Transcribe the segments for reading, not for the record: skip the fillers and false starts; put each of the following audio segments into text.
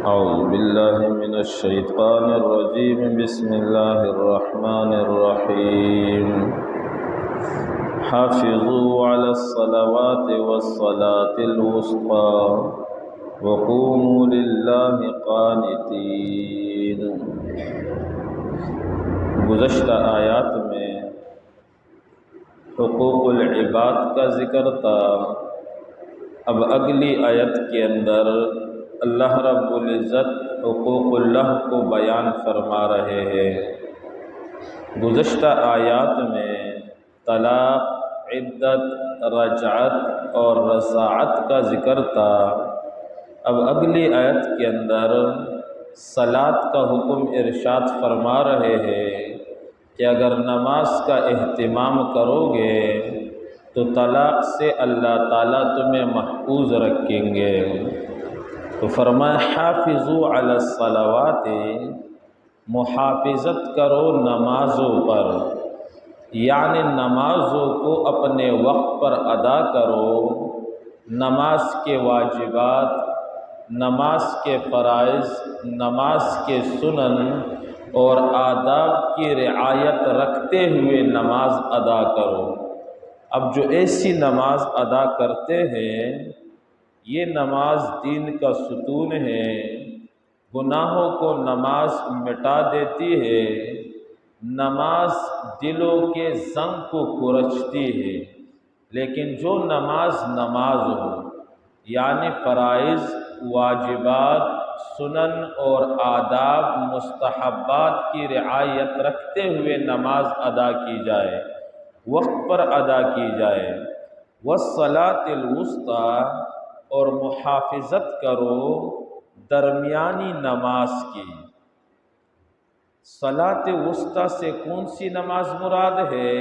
أعوذ بالله من الشيطان الرجيم بسم الله الرحمن الرحيم حافظوا على الصلوات والصلاة الوسطى وقوموا لله قانتين۔ گزشتہ آیات میں حقوق العباد کا ذکر تھا۔ اب اگلی آیت کے اندر اللہ رب العزت حقوق اللہ کو بیان فرما رہے ہیں۔ گزشتہ آیات میں طلاق، عدت، رجعت اور رضاعت کا ذکر تھا۔ اب اگلی آیت کے اندر صلاۃ کا حکم ارشاد فرما رہے ہیں کہ اگر نماز کا اہتمام کرو گے تو طلاق سے اللہ تعالیٰ تمہیں محفوظ رکھیں گے۔ تو فرمایا حافظوا علی الصلوات، محافظت کرو نمازوں پر، یعنی نمازوں کو اپنے وقت پر ادا کرو۔ نماز کے واجبات، نماز کے فرائض، نماز کے سنن اور آداب کی رعایت رکھتے ہوئے نماز ادا کرو۔ اب جو ایسی نماز ادا کرتے ہیں یہ نماز دین کا ستون ہے، گناہوں کو نماز مٹا دیتی ہے، نماز دلوں کے زنگ کو کھرچتی ہے۔ لیکن جو نماز ہو یعنی فرائض، واجبات، سنن اور آداب مستحبات کی رعایت رکھتے ہوئے نماز ادا کی جائے، وقت پر ادا کی جائے۔ والصلاۃ الوسطی، اور محافظت کرو درمیانی نماز کی۔ صلاۃ وسطی سے کون سی نماز مراد ہے؟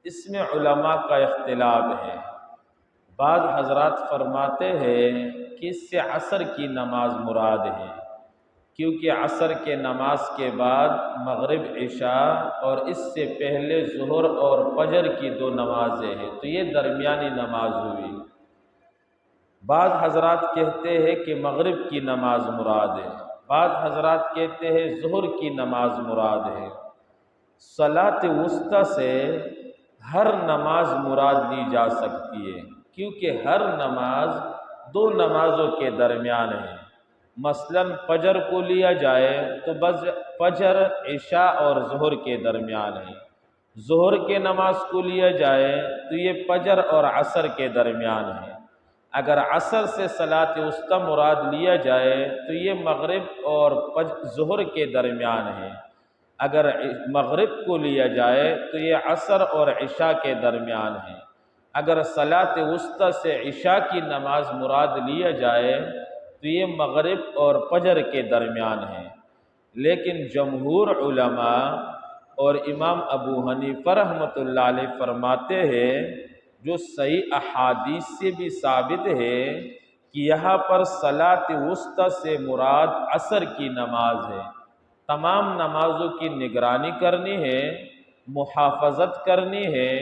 اس میں علماء کا اختلاف ہے۔ بعض حضرات فرماتے ہیں کہ اس سے عصر کی نماز مراد ہے، کیونکہ عصر کے نماز کے بعد مغرب، عشاء اور اس سے پہلے ظہر اور فجر کی 2 نمازیں ہیں، تو یہ درمیانی نماز ہوئی۔ بعض حضرات کہتے ہیں کہ مغرب کی نماز مراد ہے، بعض حضرات کہتے ہیں ظہر کی نماز مراد ہے۔ صلاۃ وسطی سے ہر نماز مراد لی جا سکتی ہے، کیونکہ ہر نماز 2 نمازوں کے درمیان ہے۔ مثلا فجر کو لیا جائے تو بس فجر، عشاء اور ظہر کے درمیان ہے۔ ظہر کے نماز کو لیا جائے تو یہ فجر اور عصر کے درمیان ہے۔ اگر عصر سے صلاۃ وسطی مراد لیا جائے تو یہ مغرب اور ظہر کے درمیان ہے۔ اگر مغرب کو لیا جائے تو یہ عصر اور عشاء کے درمیان ہے۔ اگر صلاۃ وسطی سے عشاء کی نماز مراد لیا جائے تو یہ مغرب اور فجر کے درمیان ہے۔ لیکن جمہور علماء اور امام ابو حنیفہ رحمۃ اللہ علیہ فرماتے ہیں، جو صحیح احادیث سے بھی ثابت ہے کہ یہاں پر صلاۃ وسطی سے مراد عصر کی نماز ہے۔ تمام نمازوں کی نگرانی کرنی ہے، محافظت کرنی ہے،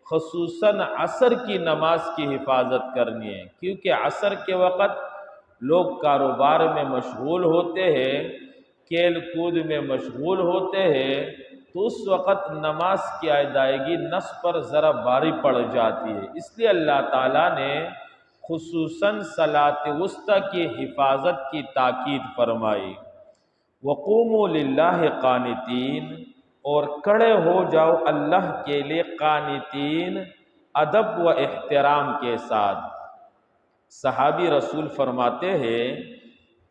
خصوصاً عصر کی نماز کی حفاظت کرنی ہے، کیونکہ عصر کے وقت لوگ کاروبار میں مشغول ہوتے ہیں، کھیل کود میں مشغول ہوتے ہیں، تو اس وقت نماز کی ادائیگی نفس پر ذرا بھاری پڑ جاتی ہے۔ اس لیے اللہ تعالیٰ نے خصوصاً صلاۃ وسطی کی حفاظت کی تاکید فرمائی۔ وقوموا للہ قانتین، اور کھڑے ہو جاؤ اللہ کے لیے قانتین، ادب و احترام کے ساتھ۔ صحابی رسول فرماتے ہیں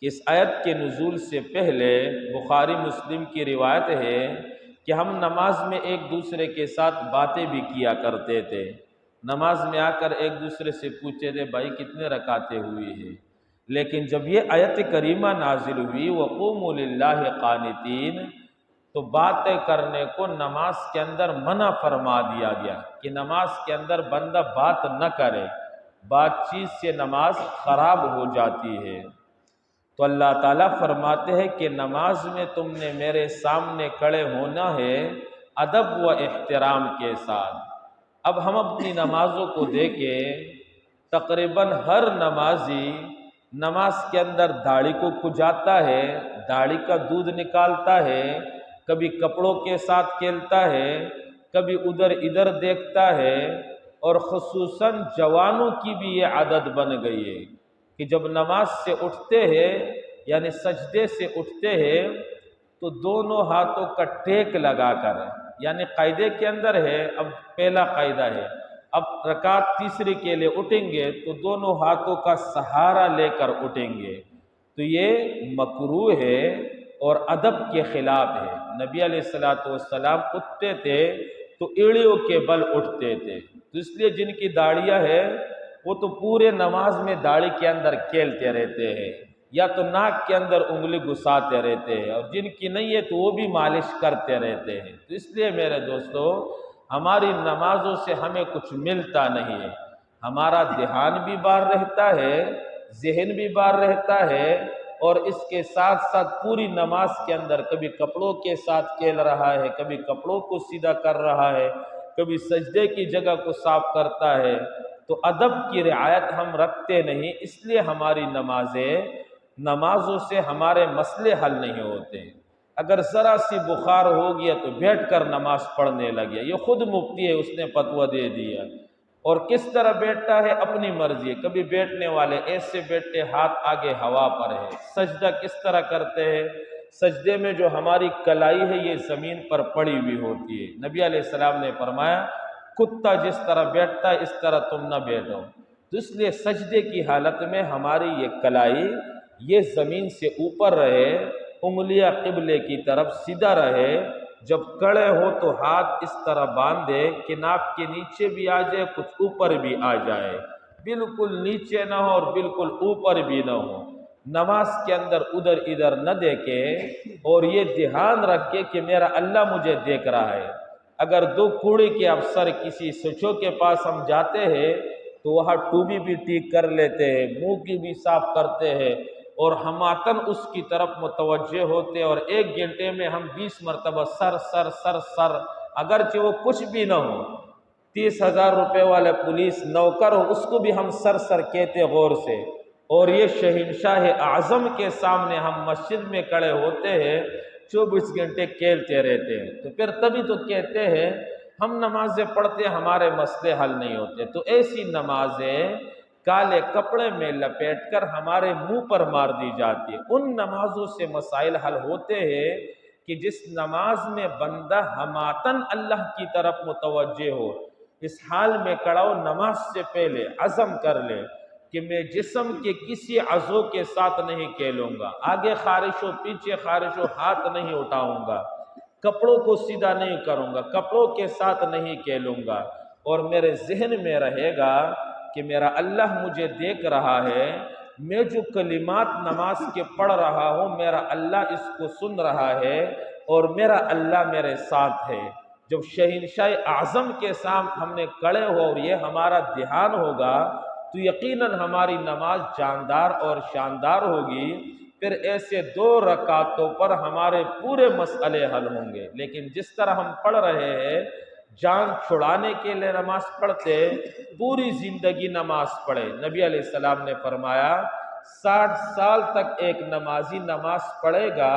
کہ اس آیت کے نزول سے پہلے بخاری مسلم کی روایت ہے کہ ہم نماز میں ایک دوسرے کے ساتھ باتیں بھی کیا کرتے تھے۔ نماز میں آ کر ایک دوسرے سے پوچھتے تھے بھائی کتنے رکعتیں ہوئی ہیں۔ لیکن جب یہ آیت کریمہ نازل ہوئی وقوموا للہ قانتین، تو باتیں کرنے کو نماز کے اندر منع فرما دیا گیا کہ نماز کے اندر بندہ بات نہ کرے، بات چیت سے نماز خراب ہو جاتی ہے۔ تو اللہ تعالیٰ فرماتے ہیں کہ نماز میں تم نے میرے سامنے کھڑے ہونا ہے ادب و احترام کے ساتھ۔ اب ہم اپنی نمازوں کو دیکھیں، تقریباً ہر نمازی نماز کے اندر داڑھی کو کھجاتا ہے، داڑھی کا دودھ نکالتا ہے، کبھی کپڑوں کے ساتھ کھیلتا ہے، کبھی ادھر ادھر دیکھتا ہے، اور خصوصاً جوانوں کی بھی یہ عادت بن گئی ہے کہ جب نماز سے اٹھتے ہیں یعنی سجدے سے اٹھتے ہیں تو دونوں ہاتھوں کا ٹیک لگا کر، یعنی قاعدے کے اندر ہے، اب پہلا قاعدہ ہے، اب رکعت تیسری کے لیے اٹھیں گے تو دونوں ہاتھوں کا سہارا لے کر اٹھیں گے، تو یہ مکروہ ہے اور ادب کے خلاف ہے۔ نبی علیہ السلام اٹھتے تھے تو ایڑیوں کے بل اٹھتے تھے، تو اس لیے جن کی داڑیاں ہے وہ تو پورے نماز میں داڑھی کے اندر کھیلتے رہتے ہیں، یا تو ناک کے اندر انگلی گھساتے رہتے ہیں، اور جن کی نہیں ہے تو وہ بھی مالش کرتے رہتے ہیں۔ تو اس لیے میرے دوستو، ہماری نمازوں سے ہمیں کچھ ملتا نہیں ہے، ہمارا دھیان بھی بار رہتا ہے، ذہن بھی بار رہتا ہے، اور اس کے ساتھ ساتھ پوری نماز کے اندر کبھی کپڑوں کے ساتھ کھیل رہا ہے، کبھی کپڑوں کو سیدھا کر رہا ہے، کبھی سجدے کی جگہ کو صاف کرتا ہے، تو ادب کی رعایت ہم رکھتے نہیں، اس لیے ہماری نمازوں سے ہمارے مسئلے حل نہیں ہوتے۔ اگر ذرا سی بخار ہو گیا تو بیٹھ کر نماز پڑھنے لگے، یہ خود مفتی ہے، اس نے فتویٰ دے دیا، اور کس طرح بیٹھتا ہے اپنی مرضی ہے، کبھی بیٹھنے والے ایسے بیٹھتے ہاتھ آگے ہوا پر ہے، سجدہ کس طرح کرتے ہیں، سجدے میں جو ہماری کلائی ہے یہ زمین پر پڑی ہوئی ہوتی ہے۔ نبی علیہ السلام نے فرمایا کتا جس طرح بیٹھتا ہے اس طرح تم نہ بیٹھو، تو اس لیے سجدے کی حالت میں ہماری یہ کلائی یہ زمین سے اوپر رہے، انگلیاں قبلے کی طرف سیدھا رہے، جب کھڑے ہو تو ہاتھ اس طرح باندھے کہ ناک کے نیچے بھی آ جائے، کچھ اوپر بھی آ جائے، بالکل نیچے نہ ہو اور بالکل اوپر بھی نہ ہو، نماز کے اندر ادھر ادھر نہ دیکھے، اور یہ دھیان رکھے کہ میرا اللہ مجھے دیکھ رہا ہے۔ اگر دو کوڑے کے افسر کسی سچو کے پاس ہم جاتے ہیں تو وہاں ٹوبی بھی ٹھیک کر لیتے ہیں، منہ کی بھی صاف کرتے ہیں، اور ہماتن اس کی طرف متوجہ ہوتے، اور 1 گھنٹے میں ہم 20 مرتبہ سر سر سر سر، اگرچہ وہ کچھ بھی نہ ہو، 30,000 روپے والے پولیس نوکر ہو، اس کو بھی ہم سر سر کہتے غور سے، اور یہ شہنشاہ اعظم کے سامنے ہم مسجد میں کھڑے ہوتے ہیں، 24 گھنٹے کھیلتے رہتے ہیں، تو پھر تبھی تو کہتے ہیں ہم نمازیں پڑھتے ہمارے مسئلے حل نہیں ہوتے۔ تو ایسی نمازیں کالے کپڑے میں لپیٹ کر ہمارے منہ پر مار دی جاتی ہے، ان نمازوں سے مسائل حل ہوتے ہیں کہ جس نماز میں بندہ ہماتن اللہ کی طرف متوجہ ہو، اس حال میں کھڑا ہو، نماز سے پہلے عزم کر لے کہ میں جسم کے کسی عضو کے ساتھ نہیں کھیلوں گا، آگے خارش ہو پیچھے خارش ہو ہاتھ نہیں اٹھاؤں گا، کپڑوں کو سیدھا نہیں کروں گا، کپڑوں کے ساتھ نہیں کھیلوں گا، اور میرے ذہن میں رہے گا کہ میرا اللہ مجھے دیکھ رہا ہے، میں جو کلمات نماز کے پڑھ رہا ہوں میرا اللہ اس کو سن رہا ہے، اور میرا اللہ میرے ساتھ ہے۔ جب شہنشاہ اعظم کے سامنے ہم نے کھڑے ہو اور یہ ہمارا دھیان ہوگا تو یقیناً ہماری نماز جاندار اور شاندار ہوگی، پھر ایسے 2 رکعتوں پر ہمارے پورے مسئلے حل ہوں گے۔ لیکن جس طرح ہم پڑھ رہے ہیں، جان چھڑانے کے لیے نماز پڑھتے، پوری زندگی نماز پڑھے، نبی علیہ السلام نے فرمایا 60 سال تک ایک نمازی نماز پڑھے گا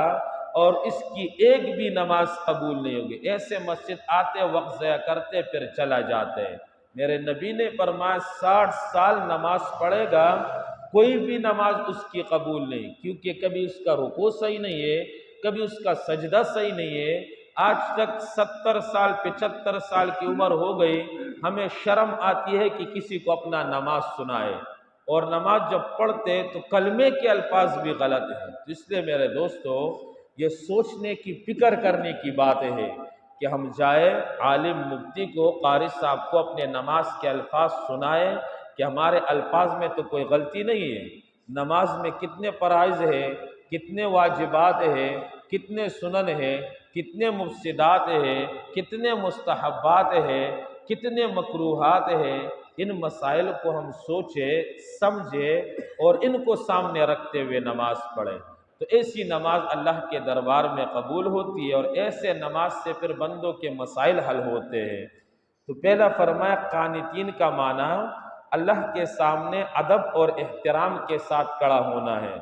اور اس کی ایک بھی نماز قبول نہیں ہوگی، ایسے مسجد آتے وقت ضائع کرتے پھر چلا جاتے ہیں۔ میرے نبی نے فرمایا 60 سال نماز پڑھے گا، کوئی بھی نماز اس کی قبول نہیں، کیونکہ کبھی اس کا رکوع صحیح نہیں ہے، کبھی اس کا سجدہ صحیح نہیں ہے۔ آج تک 70 سال 75 سال کی عمر ہو گئی، ہمیں شرم آتی ہے کہ کسی کو اپنا نماز سنائے، اور نماز جب پڑھتے تو کلمے کے الفاظ بھی غلط ہیں۔ اس لیے میرے دوستو، یہ سوچنے کی فکر کرنے کی بات ہے کہ ہم جائے عالم مفتی کو، قاری صاحب کو اپنے نماز کے الفاظ سنائے کہ ہمارے الفاظ میں تو کوئی غلطی نہیں ہے، نماز میں کتنے فرائض ہیں، کتنے واجبات ہیں، کتنے سنن ہیں، کتنے مفسدات ہیں، کتنے مستحبات ہیں، کتنے مکروہات ہیں، ان مسائل کو ہم سوچیں سمجھیں اور ان کو سامنے رکھتے ہوئے نماز پڑھیں، تو ایسی نماز اللہ کے دربار میں قبول ہوتی ہے، اور ایسے نماز سے پھر بندوں کے مسائل حل ہوتے ہیں۔ تو پہلا فرمایا قانتین کا معنی اللہ کے سامنے ادب اور احترام کے ساتھ کھڑا ہونا ہے۔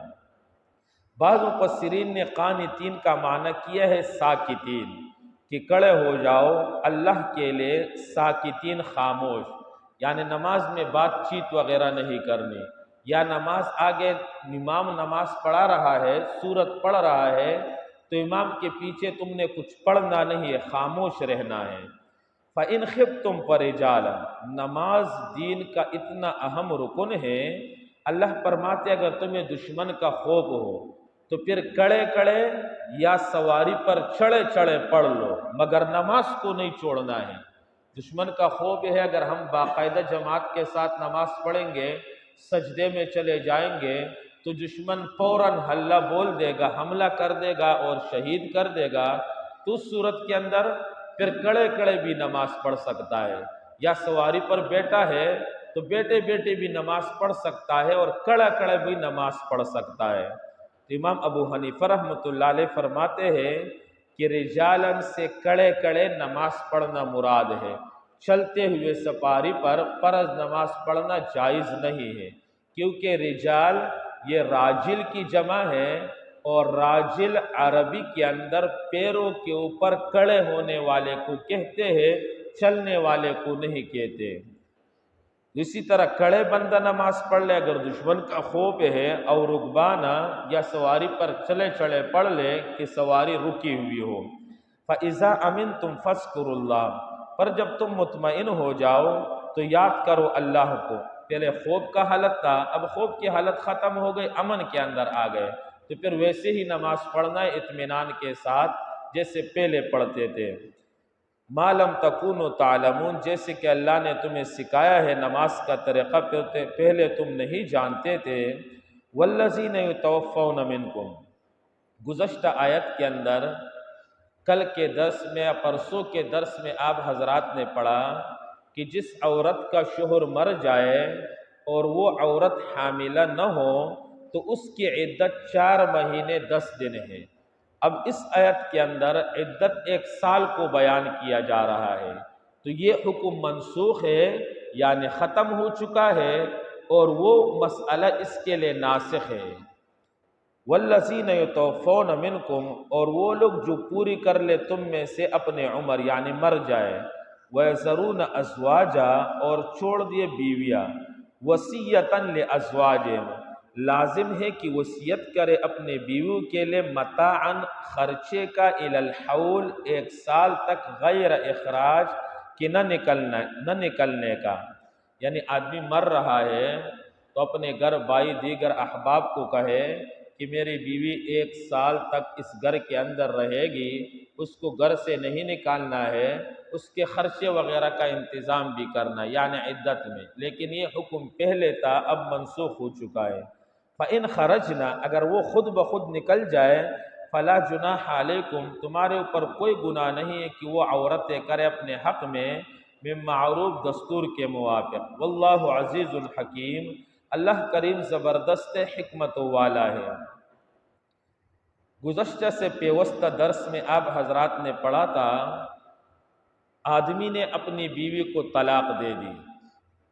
بعض مفسرین نے قانتین کا معنی کیا ہے ساکتین، کہ کھڑے ہو جاؤ اللہ کے لیے ساکتین، خاموش، یعنی نماز میں بات چیت وغیرہ نہیں کرنی، یا نماز آگے امام نماز پڑھا رہا ہے، سورت پڑھ رہا ہے تو امام کے پیچھے تم نے کچھ پڑھنا نہیں ہے، خاموش رہنا ہے۔ فَإِنْ خِفْتُمْ فَرِجَالًا، نماز دین کا اتنا اہم رکن ہے، اللہ فرماتے اگر تمہیں دشمن کا خوف ہو تو پھر کڑے کڑے یا سواری پر چڑھے چڑھے پڑھ لو، مگر نماز کو نہیں چھوڑنا ہے۔ دشمن کا خوف ہے، اگر ہم باقاعدہ جماعت کے ساتھ نماز پڑھیں گے، سجدے میں چلے جائیں گے تو دشمن فوراً حلہ بول دے گا، حملہ کر دے گا اور شہید کر دے گا، تو اس صورت کے اندر پھر کڑے کڑے بھی نماز پڑھ سکتا ہے، یا سواری پر بیٹھا ہے تو بیٹے بیٹے بھی نماز پڑھ سکتا ہے اور کڑے کڑے بھی نماز پڑھ سکتا ہے۔ تو امام ابو حنیفہ رحمۃ اللہ علیہ فرماتے ہیں کہ رجالن سے کڑے کڑے نماز پڑھنا مراد ہے، چلتے ہوئے سپاری پر فرض نماز پڑھنا جائز نہیں ہے، کیونکہ رجال یہ راجل کی جمع ہے، اور راجل عربی کے اندر پیروں کے اوپر کڑے ہونے والے کو کہتے ہیں، چلنے والے کو نہیں کہتے۔ اسی طرح کڑے بندہ نماز پڑھ لے اگر دشمن کا خوف ہے، اور رکبانہ یا سواری پر چلے چلے پڑھ لے کہ سواری رکی ہوئی ہو۔ فَإِذَا أَمِنْتُمْ فَاذْكُرُوا اللَّهَ، پر جب تم مطمئن ہو جاؤ تو یاد کرو اللہ کو۔ پہلے خوف کا حالت تھا، اب خوف کی حالت ختم ہو گئی، امن کے اندر آ گئے، تو پھر ویسے ہی نماز پڑھنا ہے اطمینان کے ساتھ جیسے پہلے پڑھتے تھے۔ مَا لَمْ تَكُونُوا تَعْلَمُونَ، جیسے کہ اللہ نے تمہیں سکھایا ہے نماز کا طریقہ پہلے تم نہیں جانتے تھے۔ وَالَّذِينَ يُتَوَفَّوْنَ مِنْكُمْ، گزشتہ آیت کے اندر کل کے درس میں یا پرسوں کے درس میں آپ حضرات نے پڑھا کہ جس عورت کا شوہر مر جائے اور وہ عورت حاملہ نہ ہو تو اس کی عدت 4 مہینے 10 دن ہے۔ اب اس آیت کے اندر عدت 1 سال کو بیان کیا جا رہا ہے، تو یہ حکم منسوخ ہے، یعنی ختم ہو چکا ہے، اور وہ مسئلہ اس کے لیے ناسخ ہے۔ والذین یتوفون منکم، اور وہ لوگ جو پوری کر لے تم میں سے اپنے عمر، یعنی مر جائے، وَيَذَرُونَ أَزْوَاجًا، اور چھوڑ دیے بیویاں، وَصِيَّةً لِأَزْوَاجِهِمْ، لازم ہے کہ وصیت کرے اپنے بیویوں کے لیے متاعاً، خرچے کا، الی الحول، 1 سال تک، غیر اخراج، کہ نہ نکلنے کا۔ یعنی آدمی مر رہا ہے تو اپنے گھر بھائی دیگر احباب کو کہے کہ میری بیوی 1 سال تک اس گھر کے اندر رہے گی، اس کو گھر سے نہیں نکالنا ہے، اس کے خرچے وغیرہ کا انتظام بھی کرنا، یعنی عدت میں۔ لیکن یہ حکم پہلے تھا، اب منسوخ ہو چکا ہے۔ فَإِنْ خَرَجْنَا، اگر وہ خود بخود نکل جائے، فَلَا جُنَاحَ عَلَيْكُمْ، تمہارے اوپر کوئی گناہ نہیں ہے کہ وہ عورتیں کرے اپنے حق میں من معروف، دستور کے موافق۔ واللہ عزیز الحکیم، اللہ کریم زبردست حکمت والا ہے۔ گزشتہ سے پیوستہ درس میں آپ حضرات نے پڑھا تھا، آدمی نے اپنی بیوی کو طلاق دے دی،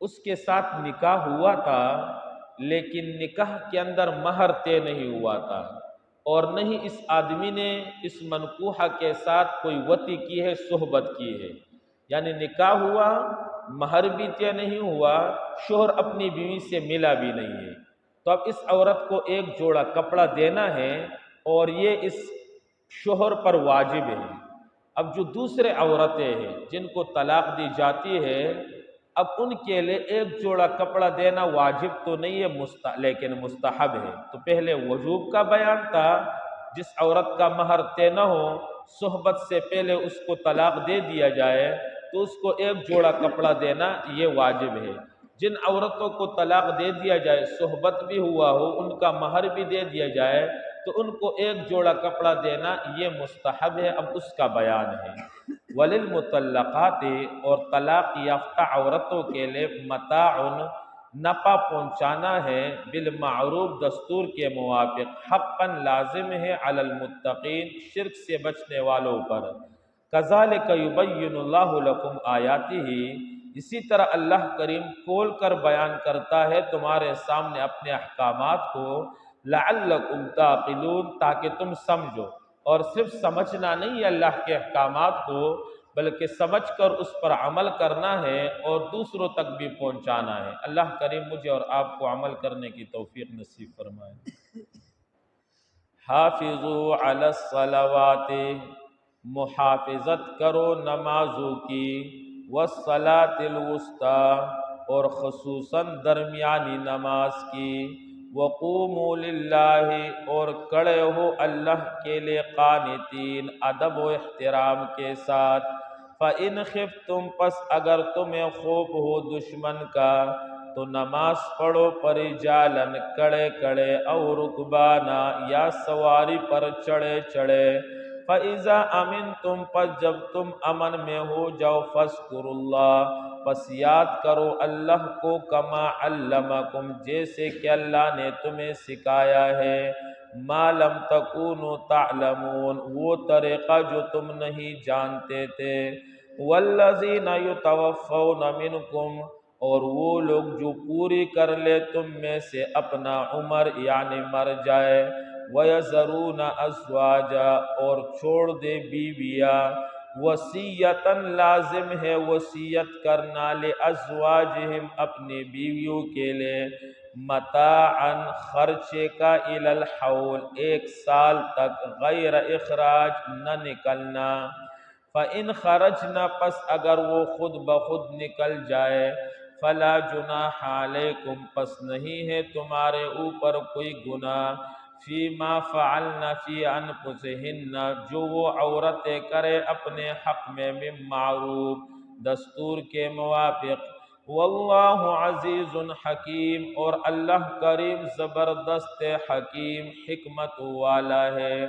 اس کے ساتھ نکاح ہوا تھا، لیکن نکاح کے اندر مہر طے نہیں ہوا تھا، اور نہ ہی اس آدمی نے اس منکوحہ کے ساتھ کوئی وطی کی ہے، صحبت کی ہے، یعنی نکاح ہوا، مہر بھی طے نہیں ہوا، شوہر اپنی بیوی سے ملا بھی نہیں ہے، تو اب اس عورت کو 1 جوڑا کپڑا دینا ہے، اور یہ اس شوہر پر واجب ہے۔ اب جو دوسرے عورتیں ہیں جن کو طلاق دی جاتی ہے، اب ان کے لیے 1 جوڑا کپڑا دینا واجب تو نہیں ہے، لیکن مستحب ہے۔ تو پہلے وجوب کا بیان تھا، جس عورت کا مہر طے نہ ہو، صحبت سے پہلے اس کو طلاق دے دیا جائے تو اس کو 1 جوڑا کپڑا دینا یہ واجب ہے۔ جن عورتوں کو طلاق دے دیا جائے، صحبت بھی ہوا ہو، ان کا مہر بھی دے دیا جائے، تو ان کو 1 جوڑا کپڑا دینا یہ مستحب ہے، اب اس کا بیان ہے۔ وَلِلْمُطَلَّقَاتِ، اور طلاق یافتہ عورتوں کے لیے متاعٌ، نفع پہنچانا ہے، بالمعروف، دستور کے موافق، حقاً لازم ہے، علی المتقین، شرک سے بچنے والوں پر۔ کذالک یبین اللہ لکم آیاتہ، اسی طرح اللہ کریم کھول کر بیان کرتا ہے تمہارے سامنے اپنے احکامات کو، لعلکم تعقلون، تاکہ تم سمجھو۔ اور صرف سمجھنا نہیں ہے اللہ کے احکامات کو، بلکہ سمجھ کر اس پر عمل کرنا ہے اور دوسروں تک بھی پہنچانا ہے۔ اللہ کریم مجھے اور آپ کو عمل کرنے کی توفیق نصیب فرمائے۔ حافظوا علی الصلوات، محافظت کرو نمازوں کی، والصلاۃ الوسطی، اور خصوصاً درمیانی نماز کی، وقوموا للہ، اور کھڑے ہو اللہ کے لیے، قانتین، ادب و احترام کے ساتھ۔ فَإِنْ خِفْتُمْ، پس اگر تمہیں خوف ہو دشمن کا، تو نماز پڑھو پرجالن، کڑے کڑے، او رکبانا، یا سواری پر چڑھے چڑھے۔ فَإِذَا أَمِنْتُمْ، پس جب تم امن میں ہو جاؤ، فَاذْكُرُوا اللَّهَ، پس یاد کرو اللہ کو، کما علمکم، جیسے کہ اللہ نے تمہیں سکھایا ہے، ما لم تکونوا تعلمون، وہ طریقہ جو تم نہیں جانتے تھے۔ والذین یتوفون منکم، اور وہ لوگ جو پوری کر لے تم میں سے اپنا عمر، یعنی مر جائے، وَيَذَرُونَ أَزْوَاجًا، اور چھوڑ دے بیویاں، وصیتاً، لازم ہے وصیت کرنا، لِأَزْوَاجِهِمْ، اپنی بیویوں کے لیے، متاعاً، خرچے کا، إِلَى الْحَوْلِ، ایک سال تک، غیر اخراج، نہ نکلنا۔ فَإِنْ خَرَجْنَ، پس اگر وہ خود بخود نکل جائے، فَلَا جُنَاحَ عَلَيْكُمْ، پس نہیں ہے تمہارے اوپر کوئی گناہ، فِيمَا فَعَلْنَ فِي أَنفُسِهِنَّ، جو وہ عورتیں کرے اپنے حق میں، من معروف، دستور کے موافق، واللہ عزیز حکیم، اور اللہ کریم زبردست حکیم حکمت والا ہے۔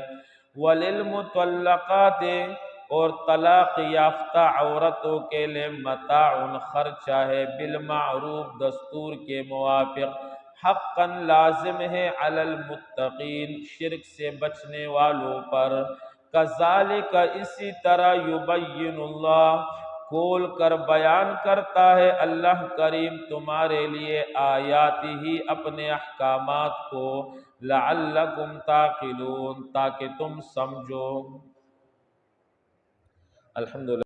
وَلِلْمُطَلَّقَاتِ، اور طلاق یافتہ عورتوں کے لیے، متاع، خرچہ ہے، بالمعروف، دستور کے موافق، حقاً، لازم ہے، علی المتقین، شرک سے بچنے والوں پر۔ کذالک، اسی طرح، یبین اللہ، کھول کر بیان کرتا ہے اللہ کریم تمہارے لیے، آیات ہی، اپنے احکامات کو، لعلکم تعقلون، تاکہ تم سمجھو۔ الحمدللہ۔